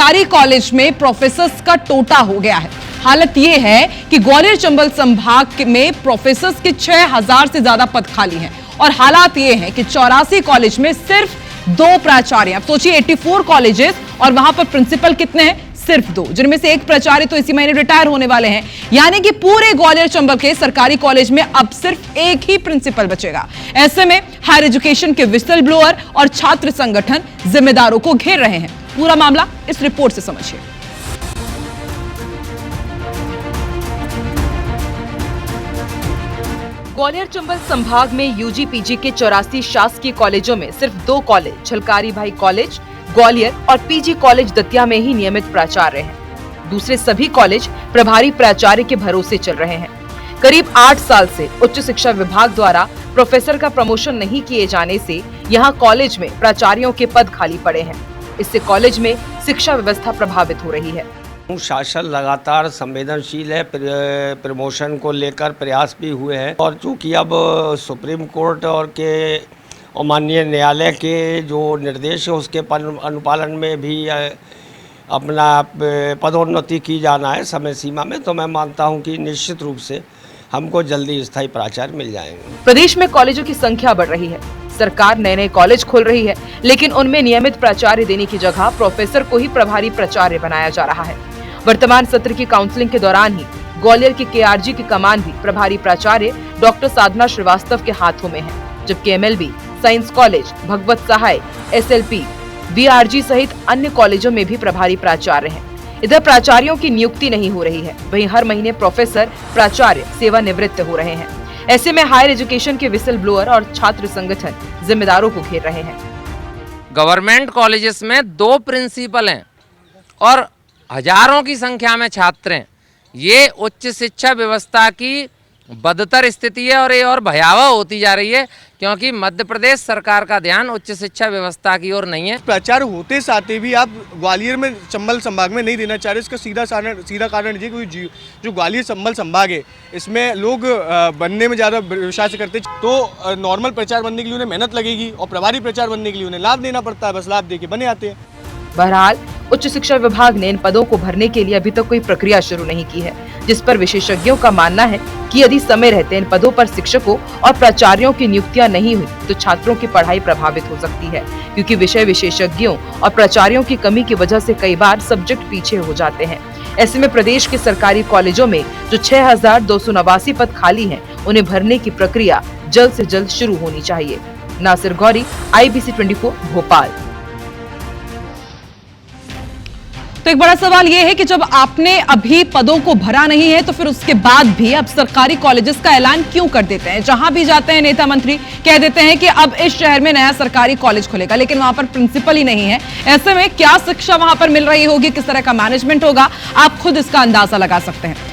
सरकारी कॉलेज में प्रोफेसर्स का टोटा हो गया है। हालत यह है कि ग्वालियर चंबल संभाग में प्रोफेसर्स के 6000 से ज्यादा पद खाली हैं और हालात ये हैं कि 84 कॉलेज में सिर्फ 2 प्राचार्य। अब सोचिए 84 कॉलेजेस और वहां पर प्रिंसिपल कितने हैं? सिर्फ 2, जिनमें से एक प्राचार्य तो इसी महीने रिटायर होने वाले हैं। यानी कि पूरे ग्वालियर चंबल के सरकारी कॉलेज में अब सिर्फ एक ही प्रिंसिपल बचेगा। ऐसे में हायर एजुकेशन के विसल ब्लोअर और छात्र संगठन जिम्मेदारों को घेर रहे हैं। पूरा मामला इस रिपोर्ट से समझिए। ग्वालियर चंबल संभाग में यूजी पीजी के 84 शासकीय कॉलेजों में सिर्फ 2 कॉलेज, झलकारी भाई कॉलेज ग्वालियर और पीजी कॉलेज दतिया में ही नियमित प्राचार्य हैं। दूसरे सभी कॉलेज प्रभारी प्राचार्य के भरोसे चल रहे हैं। करीब 8 साल से उच्च शिक्षा विभाग द्वारा प्रोफेसर का प्रमोशन नहीं किए जाने से यहां कॉलेज में प्राचार्यों के पद खाली पड़े हैं। इससे कॉलेज में शिक्षा व्यवस्था प्रभावित हो रही है। शासन लगातार संवेदनशील है, प्रमोशन को लेकर प्रयास भी हुए हैं और चूंकि अब सुप्रीम कोर्ट और माननीय न्यायालय के जो निर्देश है उसके अनुपालन में भी अपना पदोन्नति की जाना है समय सीमा में, तो मैं मानता हूं कि निश्चित रूप से हमको जल्दी स्थायी प्राचार्य मिल जाएंगे। प्रदेश में कॉलेजों की संख्या बढ़ रही है, सरकार नए कॉलेज खोल रही है, लेकिन उनमें नियमित प्राचार्य देने की जगह प्रोफेसर को ही प्रभारी प्राचार्य बनाया जा रहा है। वर्तमान सत्र की काउंसलिंग के दौरान ही ग्वालियर के केआरजी की कमान भी प्रभारी प्राचार्य डॉक्टर साधना श्रीवास्तव के हाथों में है, जबकि एमएलबी, साइंस कॉलेज, भगवत सहाय, एसएलपी, वीआरजी सहित अन्य कॉलेजों में भी प्रभारी प्राचार्य हैं। इधर प्राचार्यों की नियुक्ति नहीं हो रही है, वहीं हर महीने प्रोफेसर प्राचार्य सेवानिवृत्त हो रहे हैं। ऐसे में हायर एजुकेशन के विसल ब्लोअर और छात्र संगठन जिम्मेदारों को घेर रहे हैं। गवर्नमेंट कॉलेजेस में 2 प्रिंसिपल हैं और हजारों की संख्या में छात्र हैं। ये उच्च शिक्षा व्यवस्था की बदतर स्थिति है और ये और भयावह होती जा रही है, क्योंकि मध्य प्रदेश सरकार का ध्यान उच्च शिक्षा व्यवस्था की ओर नहीं है। प्राचार्य होते साथ भी आप ग्वालियर में चंबल संभाग में नहीं देना चाह रहे, इसका सीधा कारण ये क्योंकि जो ग्वालियर चंबल संभाग है इसमें लोग बनने में ज़्यादा विश्वास करते, तो नॉर्मल प्रचार बनने के लिए उन्हें मेहनत लगेगी और प्रभारी प्रचार बनने के लिए उन्हें लाभ देना पड़ता है, बस लाभ दे के बने आते हैं। बहरहाल उच्च शिक्षा विभाग ने इन पदों को भरने के लिए अभी तक कोई प्रक्रिया शुरू नहीं की है, जिस पर विशेषज्ञों का मानना है कि यदि समय रहते इन पदों पर शिक्षकों और प्राचार्यों की नियुक्तियां नहीं हुई तो छात्रों की पढ़ाई प्रभावित हो सकती है, क्योंकि विषय विशेषज्ञों और प्राचार्यों की कमी की वजह से कई बार सब्जेक्ट पीछे हो जाते हैं। ऐसे में प्रदेश के सरकारी कॉलेजों में जो 6289 पद खाली हैं, उन्हें भरने की प्रक्रिया जल्द से जल्द शुरू होनी चाहिए। नासिर गौरी, IBC 24 भोपाल। तो एक बड़ा सवाल यह है कि जब आपने अभी पदों को भरा नहीं है तो फिर उसके बाद भी अब सरकारी कॉलेजेस का ऐलान क्यों कर देते हैं? जहां भी जाते हैं नेता मंत्री कह देते हैं कि अब इस शहर में नया सरकारी कॉलेज खुलेगा, लेकिन वहां पर प्रिंसिपल ही नहीं है। ऐसे में क्या शिक्षा वहां पर मिल रही होगी, किस तरह का मैनेजमेंट होगा, आप खुद इसका अंदाजा लगा सकते हैं।